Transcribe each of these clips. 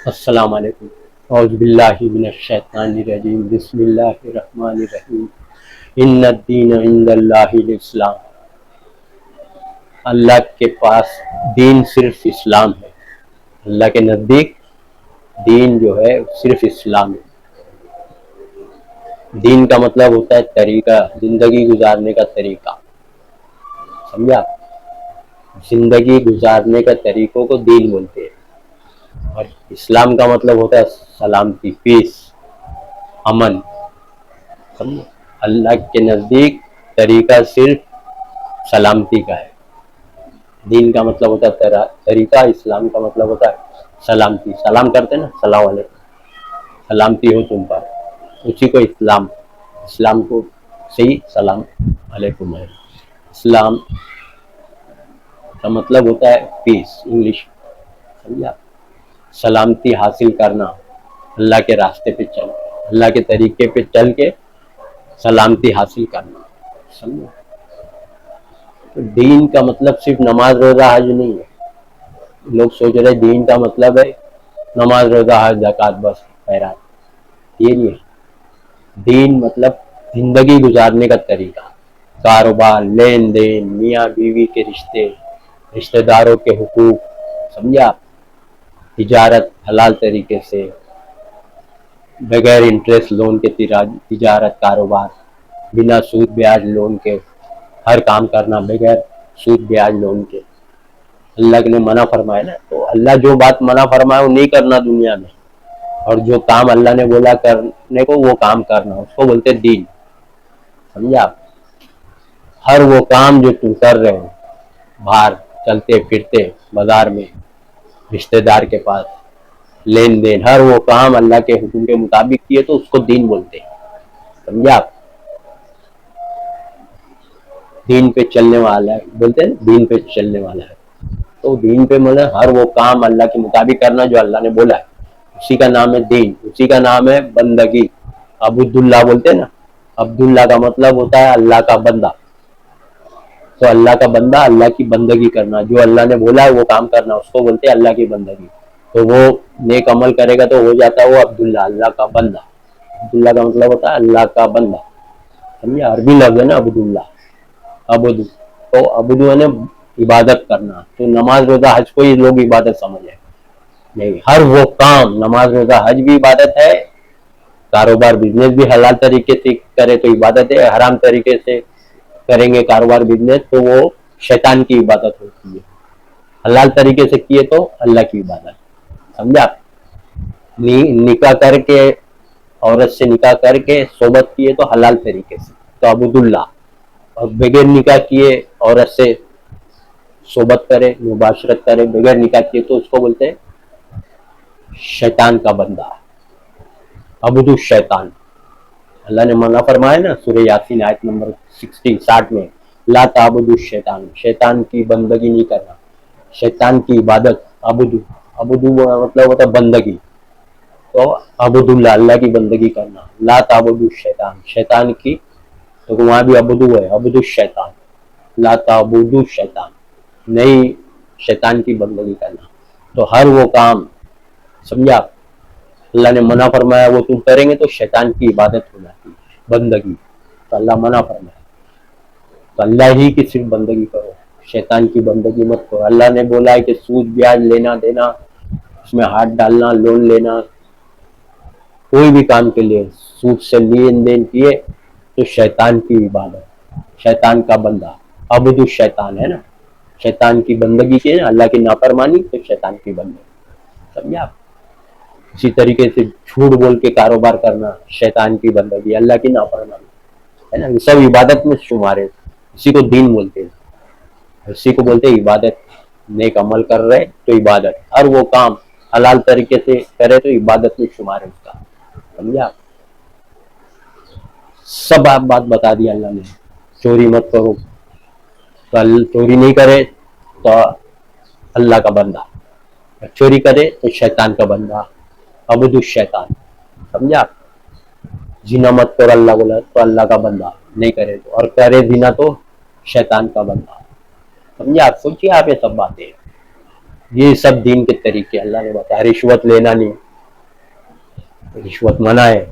السلام علیکم۔ اعوذ باللہ من الشیطان الرجیم، بسم اللہ الرحمن الرحیم۔ ان الدین عند اللہ الاسلام، اللہ کے پاس دین صرف اسلام ہے۔ اللہ کے نزدیک دین جو ہے صرف اسلام ہے۔ دین کا مطلب ہوتا ہے طریقہ، زندگی گزارنے کا طریقہ، سمجھا؟ زندگی گزارنے کا طریقوں کو دین بولتے ہیں۔ اور اسلام کا مطلب ہوتا ہے سلامتی، پیس، امن، سمجھے؟ اللہ کے نزدیک طریقہ صرف سلامتی کا ہے۔ دین کا مطلب ہوتا ہے طریقہ، اسلام کا مطلب ہوتا ہے سلامتی۔ سلام کرتے ہیں نا، السلام علیکم، سلامتی ہو تم پر، اسی کو اسلام کو صحیح سلام علیکم ہے۔ اسلام کا مطلب ہوتا ہے پیس، انگلش، سمجھا؟ سلامتی حاصل کرنا، اللہ کے راستے پہ چل، اللہ کے طریقے پہ چل کے سلامتی حاصل کرنا، سمجھا؟ تو دین کا مطلب صرف نماز روزہ حج نہیں ہے۔ لوگ سوچ رہے دین کا مطلب ہے نماز روزہ حج زکوٰۃ بس خیرات، یہ نہیں ہے۔ دین مطلب زندگی گزارنے کا طریقہ، کاروبار، لین دین، میاں بیوی کے رشتے، رشتہ داروں کے حقوق، سمجھا؟ تجارت حلال طریقے سے، بغیر انٹرسٹ لون کے تجارت، کاروبار، بنا سود بیاج لون کے ہر کام کرنا، بغیر سود بیاج لون کے۔ اللہ نے منع فرمایا نا، تو اللہ جو بات منع فرمایا وہ نہیں کرنا دنیا میں، اور جو کام اللہ نے بولا کرنے کو وہ کام کرنا، اس کو بولتے دین، سمجھا؟ ہر وہ کام جو تم کر رہے ہو، باہر چلتے پھرتے، بازار میں، رشتہ دار کے پاس، لین دین، ہر وہ کام اللہ کے حکم کے مطابق کیے تو اس کو دین بولتے ہیں، سمجھا؟ دین پہ چلنے والا ہے، بولتے ہیں دین پہ چلنے والا ہے۔ تو دین پہ مطلب ہر وہ کام اللہ کے مطابق کرنا جو اللہ نے بولا ہے، اسی کا نام ہے دین، اسی کا نام ہے بندگی۔ عبداللہ بولتے ہیں نا، عبداللہ کا مطلب ہوتا ہے اللہ کا بندہ۔ تو اللہ کا بندہ، اللہ کی بندگی کرنا، جو اللہ نے بولا ہے وہ کام کرنا، اس کو بولتے ہیں اللہ کی بندگی۔ تو وہ نیک عمل کرے گا تو ہو جاتا ہے وہ عبداللہ، اللہ کا بندہ۔ عبداللہ کا مطلب ہوتا ہے اللہ کا بندہ، سمجھا؟ عربی لفظ ہے نا عبداللہ، عبد، تو عبد نے عبادت کرنا، تو نماز روزہ حج کو ہی لوگ عبادت سمجھے نہیں، ہر وہ کام، نماز روزہ حج بھی عبادت ہے، کاروبار بزنس بھی حلال طریقے سے کرے تو عبادت ہے، حرام طریقے سے کریں گے کاروبار بزنس تو وہ شیطان کی عبادت ہوتی ہے، حلال طریقے سے کیے تو اللہ کی عبادت، سمجھا؟ نکاح کر کے، عورت سے نکاح کر کے صحبت کیے تو حلال طریقے سے تو عبداللہ، اور بغیر نکاح کیے عورت سے صحبت کرے، مباشرت کرے بغیر نکاح کیے تو اس کو بولتے ہیں شیطان کا بندہ، عبد الشیطان۔ اللہ نے منع فرمایا نا سورہ یاسین آیت نمبر 60 میں، لا تعبدوا الشیطان، شیطان کی بندگی نہیں کرنا، شیطان کی عبادت، عبد مطلب ہوتا ہے بندگی، تو عبد اللہ، اللہ کی بندگی کرنا، لا تعبدوا الشیطان، شیطان کی، تو وہاں بھی عبدو ہے، عبد الشیطان، لا تعبدوا الشیطان، نہیں شیطان کی بندگی کرنا۔ تو ہر وہ کام، سمجھا، اللہ نے منع فرمایا وہ تم کریں گے تو شیطان کی عبادت ہو جاتی ہے، بندگی، تو اللہ منع فرمایا، تو اللہ ہی کی صرف بندگی کرو، شیطان کی بندگی مت کرو۔ اللہ نے بولا ہے کہ سود بیاج لینا دینا، اس میں ہاتھ ڈالنا، لون لینا، کوئی بھی کام کے لیے سود سے لین دین کیے تو شیطان کی عبادت، شیطان کا بندہ، عبد الشیطان ہے نا، شیطان کی بندگی کی نا، اللہ کی نافرمانی تو شیطان کی بندگی، سمجھا؟ اسی طریقے سے جھوٹ بول کے کاروبار کرنا شیطان کی بندگی، اللہ کی نافرمانی ہے نا، یہ سب عبادت میں شمار ہے، اسی کو دین بولتے ہیں، اسی کو بولتے ہیں عبادت۔ نیک عمل کر رہے تو عبادت، ہر وہ کام حلال طریقے سے کرے تو عبادت میں شمار ہے اس کا، سمجھا؟ سب آپ بات بتا دی اللہ نے، چوری مت کرو، تو چوری نہیں کرے تو اللہ کا بندہ، چوری کرے تو شیطان کا بندہ، عبد الشیطان، سمجھا؟ زنا مت کرو اللہ بولا تو اللہ کا بندہ، نہیں کرے تو، اور کرے زنا تو شیطان کا بندہ، سمجھا؟ آپ سوچیے، آپ یہ سب باتیں یہ سب دین کے طریقے اللہ نے بتایا. رشوت لینا نہیں، رشوت منع ہے.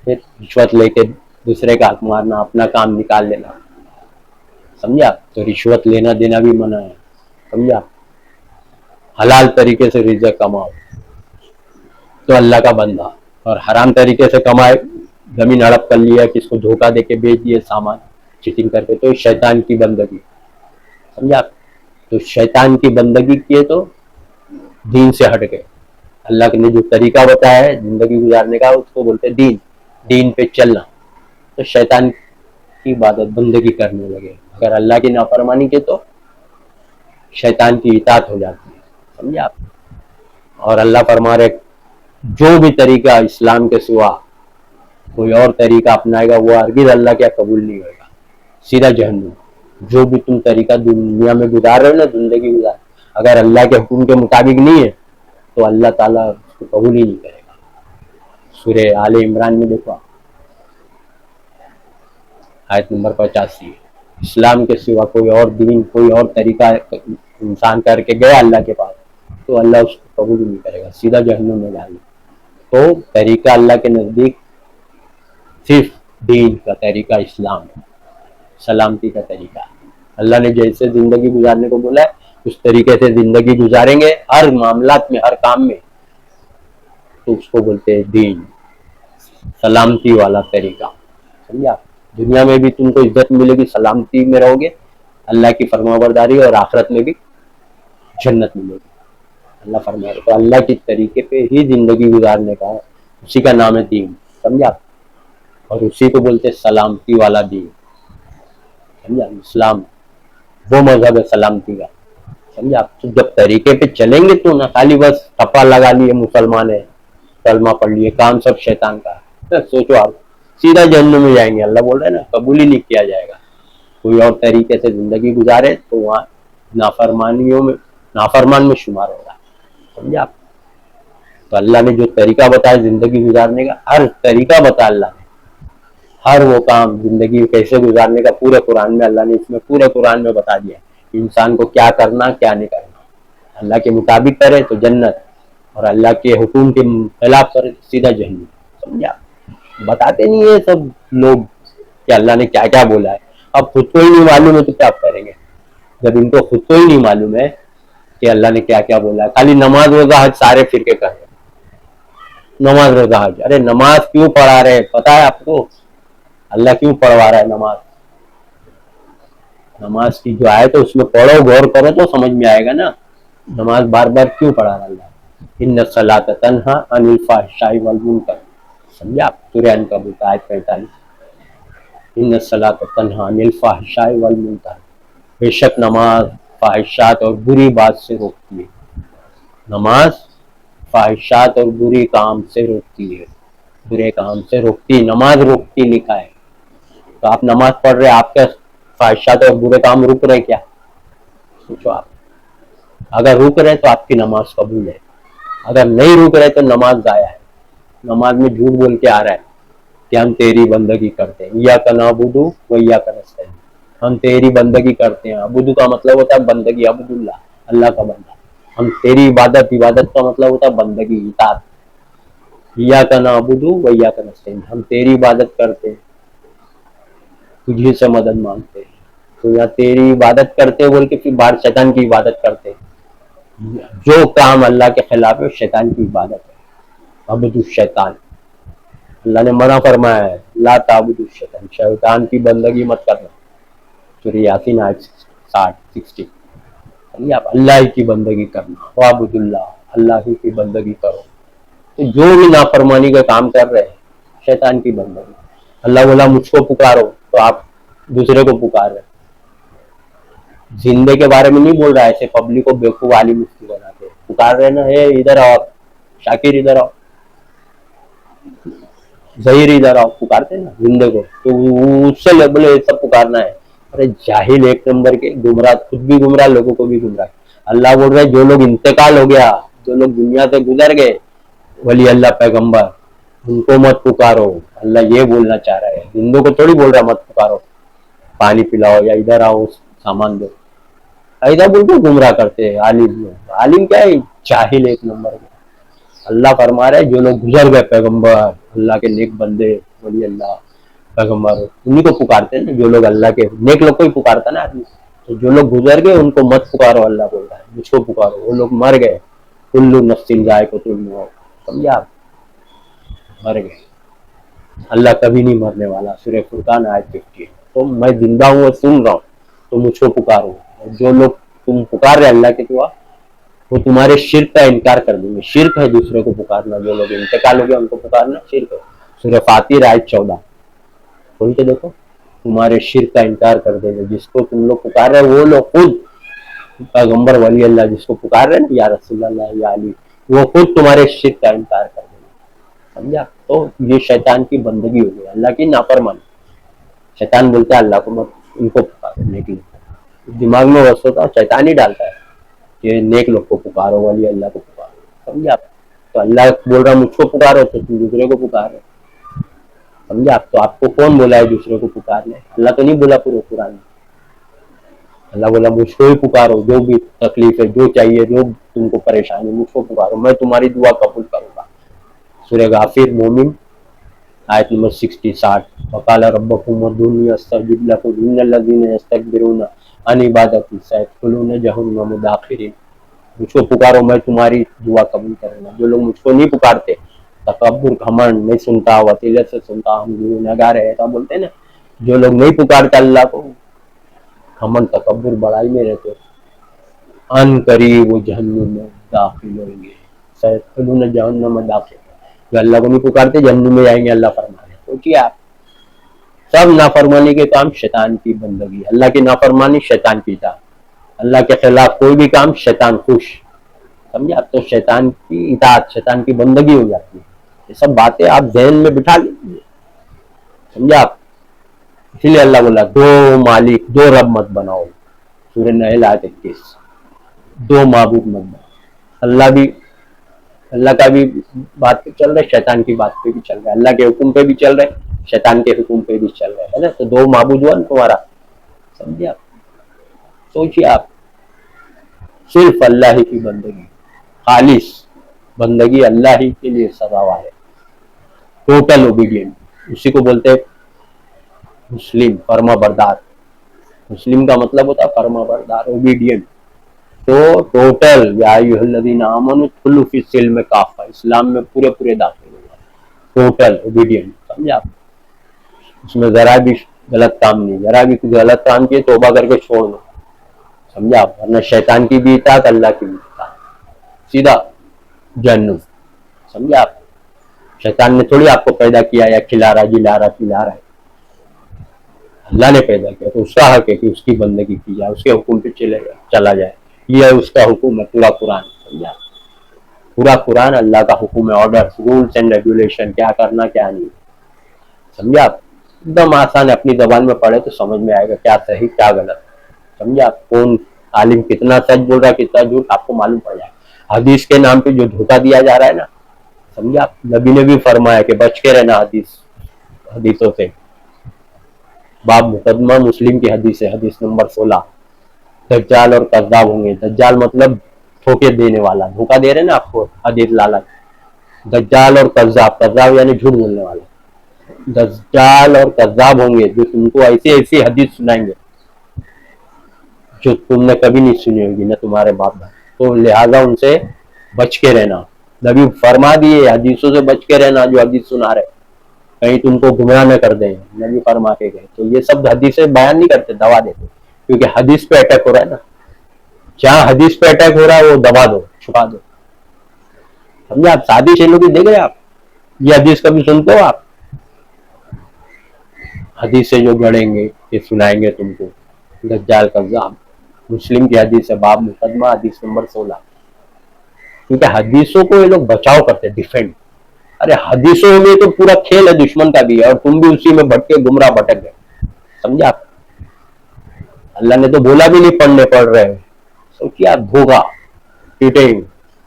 پھر رشوت لے کے دوسرے کا حق مارنا، اپنا کام نکال لینا، سمجھا؟ تو رشوت لینا دینا بھی منع ہے، سمجھا؟ حلال طریقے سے رزق کماؤ تو اللہ کا بندہ، اور حرام طریقے سے کمائے، زمین ہڑپ کر لیا، کس کو دھوکہ دے کے بیچ دیے سامان چیٹنگ کر کے، تو شیطان کی بندگی، سمجھا؟ تو شیطان کی بندگی کیے تو دین سے ہٹ گئے. اللہ نے جو طریقہ بتایا ہے زندگی گزارنے کا اس کو بولتے دین، دین پہ چلنا. تو شیطان کی عبادت بندگی کرنے لگے. اگر اللہ کی نافرمانی کے تو شیطان کی اطاعت ہو جاتی ہے، سمجھے آپ؟ اور اللہ فرما رہے جو بھی طریقہ اسلام کے سوا کوئی اور طریقہ اپنائے گا وہ ہرگز اللہ کیا قبول نہیں ہوگا، سیدھا جہنم. جو بھی تم طریقہ دنیا میں گزار رہے ہو نا، زندگی گزار، اگر اللہ کے حکم کے مطابق نہیں ہے تو اللہ تعالیٰ اس کو قبول ہی نہیں کرے گا. سورہ آل عمران میں دیکھو آیت نمبر 85. اسلام کے سوا کوئی اور دین، کوئی اور طریقہ انسان کر کے گیا اللہ کے پاس تو اللہ اس کو قبول نہیں کرے گا، سیدھا جہنم میں ڈالے. تو طریقہ اللہ کے نزدیک صرف دین کا طریقہ اسلام ہے، سلامتی کا طریقہ. اللہ نے جیسے زندگی گزارنے کو بولا ہے اس طریقے سے زندگی گزاریں گے ہر معاملات میں، ہر کام میں، تو اس کو بولتے ہیں دین، سلامتی والا طریقہ. سمجھا؟ دنیا میں بھی تم کو عزت ملے گی، سلامتی میں رہو گے، اللہ کی فرمانبرداری، اور آخرت میں بھی جنت ملے گی. اللہ فرما رہے تو اللہ کے طریقے پہ ہی زندگی گزارنے کا ہے، اسی کا نام ہے دین. سمجھا؟ اور اسی کو بولتے سلامتی والا دین. سمجھا؟ اسلام وہ مذہب ہے سلامتی کا. سمجھا؟ تو جب طریقے پہ چلیں گے تو نہ خالی بس ٹپا لگا لیے مسلمان ہے، کلمہ پڑھ لیے، کام سب شیطان کا ہے. سوچو آپ سیدھا جہنم میں جائیں گے. اللہ بول رہے ہیں نا قبول ہی نہیں کیا جائے گا. کوئی اور طریقے سے زندگی گزارے تو وہاں نافرمانیوں میں، نافرمان میں شمار ہوگا. سمجھا آپ؟ تو اللہ نے جو طریقہ بتایا زندگی گزارنے کا، ہر طریقہ بتا اللہ نے، ہر وہ کام زندگی کیسے گزارنے کا پورے قرآن میں اللہ نے، اس میں پورے قرآن میں بتا دیا انسان کو کیا کرنا کیا نہیں کرنا. اللہ کے مطابق کرے تو جنت، اور اللہ کے حکم کے خلاف کرے تو سیدھا جہنم. سمجھا؟ بتاتے نہیں ہے سب لوگ کہ اللہ نے کیا کیا بولا ہے. اب خود کو ہی نہیں معلوم ہے تو کیا کریں گے؟ جب ان کو خود کو ہی نہیں معلوم ہے کہ اللہ نے کیا کیا بولا ہے، خالی نماز روزہ حج سارے فرقے کر رہے. نماز روزہ حج، ارے نماز کیوں پڑھا رہے پتا ہے آپ کو؟ اللہ کیوں پڑھوا رہا ہے نماز؟ نماز کی جو آئے تو اس میں پڑھو، غور کرو تو سمجھ میں آئے گا نا. نماز بار بار کیوں پڑھا رہا اللہ؟ ان الصلاۃ تنہی عن الفحشاء والمنکر. سمجھا؟ سورہ عنکبوت آیت 45. ان الصلاۃ تنہی عن الفحشاء والمنکر، بے شک نماز فحشات اور بری بات سے روکتی ہے. نماز فحشات اور بری کام سے روکتی ہے، برے کام سے روکتی، نماز روکتی لکھا ہے. تو آپ نماز پڑھ رہے، آپ کے فحشات اور برے کام رک رہے کیا؟ سوچو آپ. اگر رک رہے تو آپ کی نماز قبول ہے، اگر نہیں رک رہے تو نماز ضائع ہے. نماز میں جھوٹ بول کے آ رہا ہے کہ ہم تیری بندگی کرتے ہیں، ایاک نعبد و ایاک نستعین، ہم تیری بندگی کرتے ہیں. عبد کا مطلب ہوتا ہے بندگی، عبد اللہ، اللہ کا بندہ. ہم تیری عبادت، عبادت کا مطلب ہوتا ہے بندگی، اطاعت. ایاک نعبد و ایاک نستعین، ہم تیری عبادت کرتے ہیں، تجھے سے مدد مانگتے ہیں. تو یا تیری عبادت کرتے بول کے پھر باہر شیطان کی عبادت کرتے. جو کام اللہ کے خلاف ہے شیطان کی عبادت ہے، عبد الشیطان. اللہ نے منع فرمایا ہے لا تعبد الشیطان، شیطان کی بندگی مت کرنا. سورہ یاسین آیت 60. آپ اللہ ہی کی بندگی کرنا، وعبد اللہ، اللہ ہی کی بندگی کرو. تو جو بھی نافرمانی کا کام کر رہے ہیں شیطان کی بندگی. اللہ بولا مجھ کو پکارو تو آپ دوسرے کو پکار رہے. زندے کے بارے میں نہیں بول رہا ایسے پبلک کو بیوقوف عالم مفتی بناتے، پکار رہے نا، ہے ادھر آؤ شاکر، ادھر آؤ ظہیر، ادھر آؤ، پکارتے نا زندے کو. تو اس سے بولے سب پکارنا ہے. ارے جاہل ایک نمبر کے، گمراہ، خود بھی گمراہ، لوگوں کو بھی گمراہ. اللہ بول رہے جو لوگ انتقال ہو گیا، جو لوگ دنیا سے گزر گئے، ولی اللہ پیغمبر، ان کو مت پکارو. اللہ یہ بولنا چاہ رہا ہے، زندوں کو تھوڑی بول رہا مت پکارو، پانی پلاؤ یا ادھر آؤ سامان دو. ऐसा बोल के गुमराह करते हैं आलिम लोग। आलिम क्या है, जाहिल एक नंबर के। अल्लाह फरमा रहा है जो लोग गुजर गए पैगंबर, अल्लाह के नेक बंदे, वली अल्लाह पैगंबर, उन्हीं को पुकारते हैं ना। जो लोग अल्लाह के नेक लोग को ही पुकारता ना आदमी। तो जो लोग गुजर गए उनको मत पुकारो, अल्लाह बोल रहा है मुझको पुकारो। वो लोग मर गए, कुल्लू नफ्सिन जायक़तुल मौत, समझे आप, मर गए। अल्लाह कभी नहीं मरने वाला, सूरह फुरकान आयत 50। तो मैं जिंदा हूँ और सुन रहा हूँ, तो मुझको पुकारो। और जो लोग तुम पुकार रहे अल्लाह के सिवा, वो तुम्हारे शिर्क का इनकार कर देंगे। शिर्क है दूसरे को पुकारना, जो लोग इंतकाल हो गया उनको पुकारना शिर्क है। सूरह फातिर आयत 14 खोल के देखो। तुम्हारे शिर्क का इनकार कर देंगे। जिसको तुम लोग पुकार रहे वो लोग खुद पैगंबर वली अल्लाह जिसको पुकार रहे हैं या रसूल अल्लाह या अली, वो खुद तुम्हारे शिर्क का इनकार कर देंगे, समझा। तो ये शैतान की बंदगी हो गई, अल्लाह की नाफरमानी। शैतान बोलता है अल्लाह को मत इनको पुकारने के लिए, दिमाग में वस होता है, शैतान ही डालता है कि नेक लोग को पुकारो, वली अल्लाह को पुकारो, समझे आप। तो अल्लाह बोल रहा मुझको पुकारो, तो तुम दूसरे को पुकार रहे, समझे आप। तो आपको कौन बोला है दूसरे को पुकारने? अल्लाह तो नहीं बोला पूरे कुरान में। अल्लाह बोला मुझको ही पुकारो, जो भी तकलीफ है, जो चाहिए, जो तुमको परेशानी, मुझको पुकारो, मैं तुम्हारी दुआ कबूल करूंगा। सूरह गाफिर मोमिन आयत नंबर 60 वकाल रब्बकुम उदूनी अस्तजिब लकुम इन्नल्लज़ीना यस्तकबिरूना अन इबादती सयदखुलूना जहन्नम दाखिरीन। मुझको पुकारो, मैं तुम्हारी दुआ कबूल करूंगा। जो लोग मुझको नहीं पुकारते, तकब्बुर, घमंड, नहीं सुनता, वसीले से सुनता, हम गुनहगार है ऐसा बोलते हैं ना। जो लोग नहीं पुकारते अल्लाह को, घमंड तकब्बुर बड़ाई में रहते, अन करीब वो जहन्नम में दाखिल होंगे, सयदखुलूना जहन्नम दाखिल। जो अल्लाह को नहीं पुकारते जहन्नम में जाएंगे, अल्लाह फरमा रहे। सोचिए आप, सब नाफरमानी के काम शैतान की बंदगी। अल्लाह की नाफरमानी शैतान की इताअत, अल्लाह के खिलाफ कोई भी काम शैतान खुश, समझे आप। तो शैतान की इताअत, शैतान की बंदगी हो जाती है। ये सब बातें आप ज़हन में बिठा लीजिए, समझे आप। इसीलिए अल्लाह बोला दो मालिक, दो रब मत बनाओ। सूरह नहल आयत 21, दो माबूद मत बनाओ। अल्लाह का भी बात पे चल रहा है, शैतान की बात पे भी चल रहा है। अल्लाह के हुक्म पे भी चल रहे, शैतान के हुक्म पे भी चल रहे, है ना। तो दो माबूद हुआ तुम्हारा, समझे आप। सोचिए आप, सिर्फ अल्लाह ही की बंदगी, खालिस बंदगी अल्लाह ही के लिए सजावा है, टोटल ओबीडियंट। उसी को बोलते हैं मुस्लिम, फर्मा बरदार। मुस्लिम का मतलब होता है फर्मा बरदार, ओबीडियंट। तो टोटल या अय्युहल्लज़ीना आमनू उदखुलू फिस्सिल्म काफ़ा, इस्लाम में पूरे पूरे दाखिल होगा, टोटल ओबीडियंट, समझे आप। उसमें जरा भी गलत काम नहीं, जरा भी गलत काम किए तौबा करके छोड़ दो, समझे आप। वरना शैतान की भी इताअत, अल्लाह की भी इताअत, सीधा जन्नत, समझे आप। शैतान ने थोड़ी आपको पैदा किया या खिला रहा, जिला रहा, पिला रहा है, अल्लाह ने पैदा किया। तो उसका हक है कि उसकी बंदगी की जाए, उसके हुक्म पे चला जाए। ये उसका हुक्म है पूरा कुरान, समझा। पूरा कुरान अल्लाह का हुक्म है, ऑर्डर, रूल्स एंड रेगुलेशन, क्या करना क्या नहीं, समझे आप। एकदम आसान है, अपनी जबान में पढ़े तो समझ में आएगा क्या सही क्या गलत, समझे आप। कौन आलिम कितना सच बोल रहा है, कितना झूठ, आपको मालूम पड़ जाएगा। हदीस के नाम पे जो धोखा दिया जा रहा है ना, समझे आप। नबी ने भी फरमाया कि बच के रहना हदीसों से। बाब मुकदमा मुस्लिम की हदीस है, हदीस नंबर 16। दज्जाल और कज़्ज़ाब होंगे। दज्जाल मतलब धोखे देने वाला, धोखा दे रहे ना आपको, हदीस लालच। दज्जाल और कज़्ज़ाब, कज़्ज़ाब यानी झूठ बोलने वाला। दज्जाल और कज़्ज़ाब होंगे जो तुमको ऐसी ऐसी हदीस सुनाएंगे जो तुमने कभी नहीं सुनी होगी, ना तुम्हारे बाप दादा। तो लिहाजा उनसे बच के रहना। नबी फरमा दिए हदीसों से बच के रहना, जो हदीस सुना रहे कहीं तुमको गुमराह न कर दें, नबी फरमा के गए। तो ये सब हदीसें बयान नहीं करते, दवा देते, क्योंकि हदीस पे अटैक हो रहा है ना। जहां हदीस पे अटैक हो रहा है वो दबा दो, छुपा दो, समझे आप। शादी चेलों की देख रहे आप, ये हदीस कभी सुनते हो आप? हदीस से जो गढ़ेंगे ये सुनाएंगे तुमको, दज्जाल कज़्ज़ाब। मुस्लिम की हदीस है, बाब मुकदमा हदीस नंबर 16। क्योंकि हदीसों को ये लोग बचाव करते, डिफेंड। अरे हदीसों में तो पूरा खेल है दुश्मन का भी है, और तुम भी उसी में भटके गुमराह भटक गए, समझे आप। अल्लाह ने तो बोला भी नहीं पढ़ने पड़ रहे, सोचिए आप। धोखा, चीटिंग,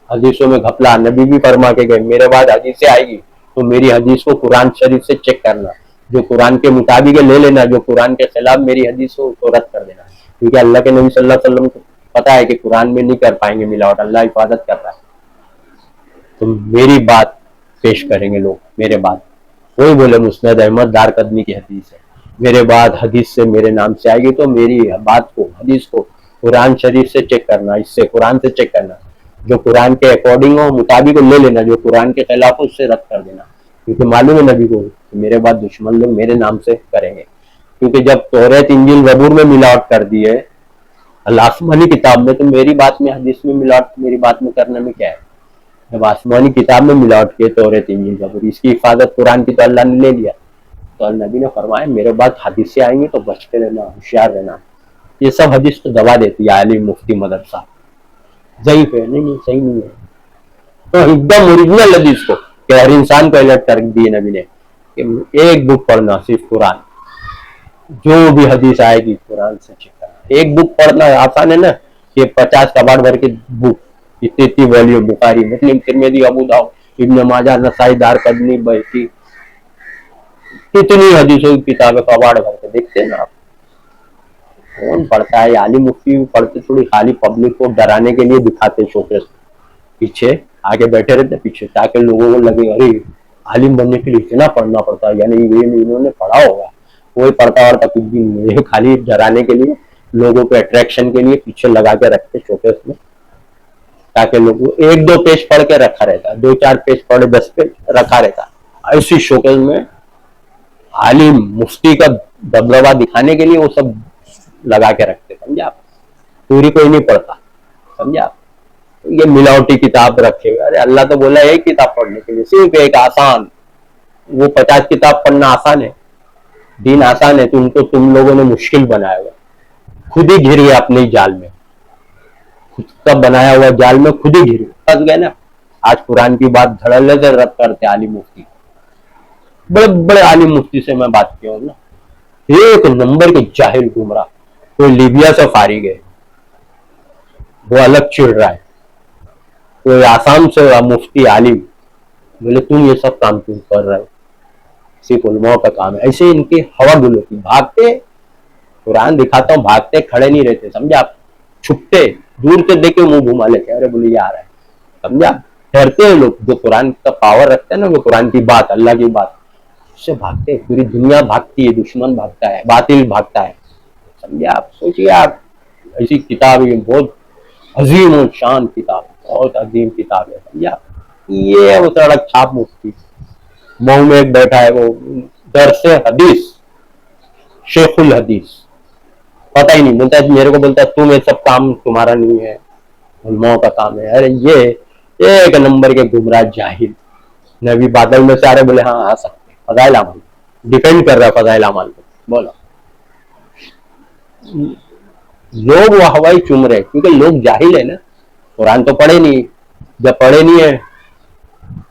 हदीसों में घपला। नबी भी फरमा के गए मेरे बाद हदीस से आएगी तो मेरी हदीस को कुरान शरीफ से चेक करना, जो कुरान के मुताबिक ले लेना, जो कुरान के खिलाफ मेरी हदीस हो तो रद्द कर देना। क्योंकि अल्लाह के नबी सल्लल्लाहु अलैहि वसल्लम पता है कि कुरान में नहीं कर पाएंगे मिलावट, अल्लाह हिफाजत कर रहा है, तो मेरी बात पेश करेंगे लोग, मेरे बाद। वही बोले मुस्नद अहमद दारकदनी की हदीस है, मेरे बाद हदीस से मेरे नाम से आएगी, तो मेरी बात को, हदीस को कुरान शरीफ से चेक करना, इससे कुरान से चेक करना, जो कुरान के अकॉर्डिंग हो मुताबिक ले लेना, जो कुरान के खिलाफ हो उससे रद्द कर देना, क्योंकि मालूम है नबी को कि मेरे बाद दुश्मन लोग मेरे नाम से करेंगे। क्योंकि जब तौरात इंजील ज़बूर में मिलावट कर दी है आसमानी किताब में, तो मेरी बात में हदीस में मिलावट मेरी बात में करने में क्या है? जब आसमानी किताब में मिलावट की तौरात इंजील ज़बूर, इसकी हिफाजत कुरान की तो अल्लाह ने ले लिया, तो नबी ने फरमाया मेरे बाद हदीस से आएंगे तो बच के रहना, होशियार रहना। ये सब हदीस तो दबा देती है आलिम मुफ्ती मदरसा, ज़ईफ है, नहीं सही नहीं है। तो एकदम ओरिजिनल हदीस को कि हर इंसान को अलर्ट कर दिए नबी ने कि एक बुक पढ़ना, सिर्फ कुरान, जो भी हदीस आएगी कुरान से चेक करना। एक बुक पढ़ना आसान है ना, कि 50 कबाड़ भर की बुक, इतनी वॉल्यूम, बुखारी, मुस्लिम, तिरमिज़ी, अबू दाऊद, इब्न माजा, नसाई, दारकदनी, बैहकी, कितनी हदीसों की किताबें कबाड़ भर के, देखते हैं ना आप। कौन पढ़ता है? आलिम मुफ्ती पढ़ते थोड़ी, खाली पब्लिक को डराने के लिए दिखाते शोकेस, पीछे आगे बैठे रहते पीछे, ताकि लोगों को लगे अरे आलिम बनने के लिए इतना पढ़ना पड़ता है, यानी इन्होंने पढ़ा होगा। कोई पढ़ता वढ़ता कुछ भी नहीं है, खाली डराने के लिए, लोगों को अट्रैक्शन के लिए पीछे लगा के रखते शोकेस में, ताकि लोगों एक दो पेज पढ़ के रखा रहता, 2-4 पेज पढ़े, 10 पेज रखा रहता, ऐसी शोकेस में आलिम मुफ्ती का दबदबा दिखाने के लिए वो सब लगा के रखते, समझे आप। पूरी कोई नहीं पढ़ता, समझे आप। ये मिलावटी किताब रखे हुए, अरे अल्लाह तो बोला एक किताब पढ़ने के लिए, सिर्फ एक आसान, वो 50 किताब पढ़ना आसान है? दीन आसान है? तुम लोगों ने मुश्किल बनाया हुआ, खुद ही घिर गए अपने जाल में, खुद का बनाया हुआ जाल में खुद ही घिर फंस गए ना। आज कुरान की बात धड़ल्ले से रद्द करते आलिम मुफ्ती, बड़े बड़े आलिम मुफ्ती से मैं बात किया हूँ ना, एक नंबर के जाहिल गुमराह। कोई लीबिया से फारिग है, वो अलग चिढ़ रहा है, कोई आसाम से मुफ्ती आलिम, बोले तुम ये सब काम क्यों कर रहे हो, सिर्फ उलमाओं का काम है। ऐसे इनकी हवा गुल होती, भागते, कुरान दिखाता हूँ, भागते खड़े नहीं रहते, समझा आप। छुपते, दूर से देखे मुंह घुमा लेते, अरे बोले ये आ रहा है, समझा। डरते हैं लोग, जो कुरान का पावर रखते हैं ना, वो कुरान की बात, अल्लाह की बात, उससे भागते। पूरी दुनिया भागती है, दुश्मन भागता है, बातिल भागता है, समझे आप। सोचिए आप, ऐसी किताब, ये बहुत अजीम और शान किताब, बहुत अजीम किताब है, समझा। ये है वो सड़क छाप मुफ्ती, मऊ में एक बैठा है, वो दरसे हदीस, शेखुल हदीस, पता ही नहीं, बोलता है मेरे को, बोलता है तुम ये सब काम तुम्हारा नहीं है, उलमाओं का काम है। अरे ये एक नंबर के गुमराह जाहिल। नबी बादल में से आ रहे, बोले हाँ आ सकते, फजाइल अमाल डिपेंड कर रहा है, फजाइल अमाल को बोलो। लोग वो हवाई चूम रहे, क्योंकि लोग जाहिल है ना, कुरान तो पढ़े नहीं, जब पढ़े नहीं है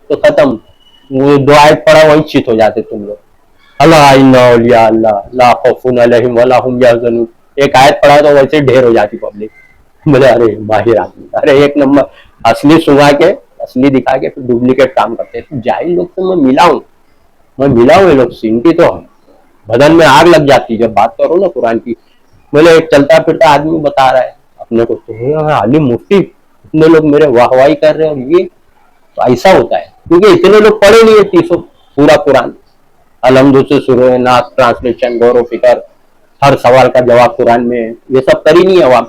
तो खत्म, वो 2 आयत पढ़ा वही चित हो जाते तुम लोग। अल्लाह इन्ना औलिया अल्लाह ला खौफुन अलैहिम वला हुम यहज़नून, एक आयत पढ़ा तो वैसे ढेर हो जाती पब्लिक, बोले अरे माहिर आदमी, अरे एक नंबर असली सुना के, असली दिखा के फिर डुप्लीकेट काम करते हैं। जाहिल लोग तो मैं मिला हूँ, ये लोग सीनती तो है, बदन में आग लग जाती जब बात करो ना कुरान की। बोले एक चलता फिरता आदमी बता रहा है अपने को, तो आलिम मुफ्ती, इतने लोग मेरे वाहवाही कर रहे हैं, और ये तो ऐसा होता है क्योंकि इतने लोग पढ़े नहीं है 300 पूरा कुरान, अलहम्दु से शुरू है, नाथ ट्रांसलेशन, गौर फिकर, हर सवाल का जवाब कुरान में, ये सब कर ही नहीं है अवाम।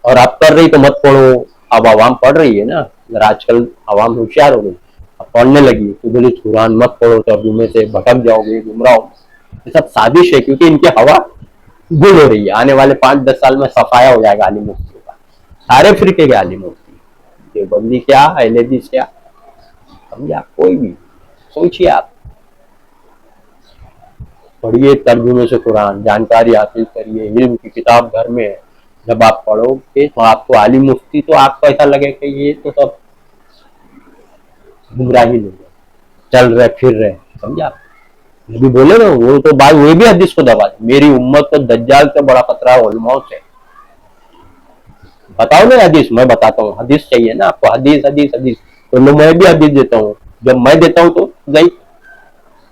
और आप कर रही तो मत पढ़ो, अब अवाम पढ़ रही है ना, अगर आजकल अवाम होशियार हो गई, अब पढ़ने लगी, तो बोले कुरान मत पढ़ो, तर्जुमे में से भटक जाओगे, गुमराह हो। ये सब साजिश है, क्योंकि इनकी हवा गुल हो रही है। आने वाले 5-10 साल में सफाया हो जाएगा आलिम मुफ्ती का, सारे फिरके के आलिम मुफ्ती, देवबंदी क्या, अहले हदीस क्या, समझे आप। कोई भी सोचिए आप, पढ़िए तर्जुमे से कुरान, जानकारी हासिल करिए, इल्म की किताब घर में है, जब आप पढ़ोगे तो आपको आलिम मुफ्ती, तो आपको ऐसा लगे कि ये तो सब गुमराही लोग चल रहे फिर रहे, समझे आप। नबी बोले ना, वो तो बात, वो भी हदीस को दबा दे, मेरी उम्मत को दज्जाल से बड़ा खतरा है उलमाओं से। बताओ ना हदीस, मैं बताता हूँ, हदीस चाहिए ना आपको, हदीस हदीस हदीस, तो मैं भी हदीस देता हूँ, जब मैं देता हूँ तो ज़ईफ,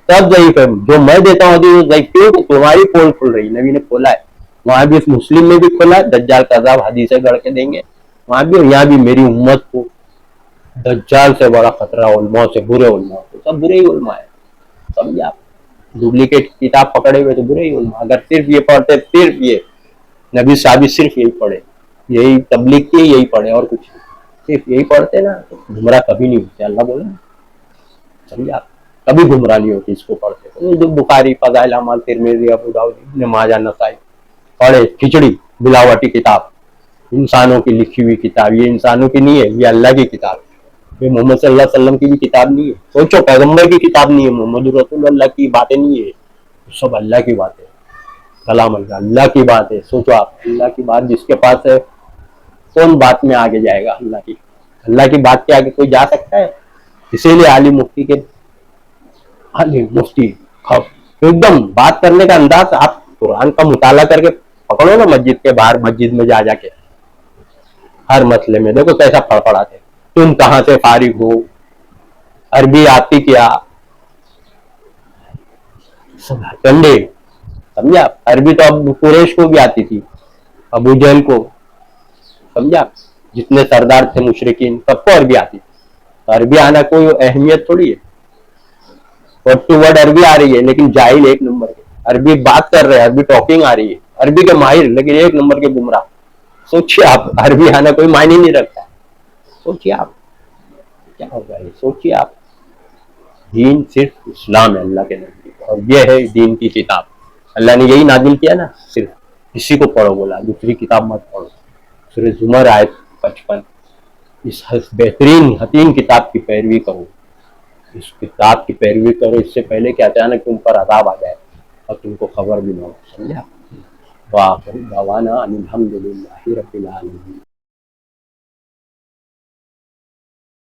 सब ज़ईफ है, जो मैं देता हूँ हदीस ज़ईफ, क्यों? तुम्हारी पोल खुल रही, नबी ने खोला है, वहां भी मुस्लिम में भी खुला है, दज्जाल कज़ाब हदीसें गढ़ के देंगे वहां भी, और यहाँ भी मेरी उम्मत को दज्जाल से बड़ा खतरा उलमा से, बुरे उलमा को, सब बुरे ही उलमा है, समझे आप। डुप्लीकेट किताब पकड़े हुए तो बुरे ही उलमा, अगर सिर्फ ये पढ़ते, सिर्फ ये नबी साहब सिर्फ यही पढ़े, यही तबलीग के यही पढ़े और कुछ नहीं, सिर्फ यही पढ़ते ना तो गुमराह कभी नहीं होते, अल्लाह बोला, समझे आप, कभी गुमराह नहीं होती इसको पढ़ते। तो जो बुखारी, फज़ाइल अमाल, तिरमिज़ी, अबू दाऊद, इब्न माजा, नसाई पढ़े, खिचड़ी मिलावटी किताब, इंसानों की लिखी हुई किताब, ये इंसानों की नहीं है, ये अल्लाह की किताब है, ये मोहम्मद सल्लल्लाहु अलैहि वसल्लम की भी किताब नहीं है, सोचो पैगंबर की किताब नहीं है, मोहम्मद रसूलुल्लाह की बातें नहीं है, सब अल्लाह की बातें, कलाम अल्लाह, अल्लाह की बात है। सोचो आप, अल्लाह की बात जिसके पास है कौन बात में आगे जाएगा, अल्लाह की बात के आगे कोई जा सकता है। इसीलिए आलिम मुफ्ती के, आलिम मुफ्ती एकदम बात करने का अंदाज, आप कुरान का मुताला करके पकड़ो ना मस्जिद के बाहर, मस्जिद में जा जाके हर मसले में देखो कैसा फड़फड़ाते, तुम कहां से फारिग हो, अरबी आती क्या, ठंडे, समझा। अरबी तो अब कुरैश को भी आती थी, अबू जहल को, समझा, जितने सरदार थे मुशरिकीन सबको अरबी आती थी, तो अरबी आना कोई अहमियत थोड़ी है, वर्ड टू वर्ड अरबी आ रही है लेकिन जाहिल एक नंबर के, अरबी बात कर रहे हैं, अरबी टॉकिंग आ रही है, अरबी के माहिर लेकिन एक नंबर के गुमराह। सोचिए आप, अरबी आना कोई मायने नहीं रखता, सोचिए आप क्या होगा ये, सोचिए आप। दीन सिर्फ इस्लाम है अल्लाह के नजदीक, और ये है दीन की किताब, अल्लाह ने यही नाजिल किया ना, सिर्फ इसी को पढ़ो बोला, दूसरी किताब मत पढ़ो। सूरह जुमर आयत 55, इस बेहतरीन हसीन किताब की पैरवी करो, इस किताब की पैरवी करो, इससे पहले कि अचानक तुम पर अज़ाब आ जाए और तुमको खबर भी ना हो, समझा। वाह, दवाना अनिल हम्दुलिल्लाहि रब्बिल आलमीन।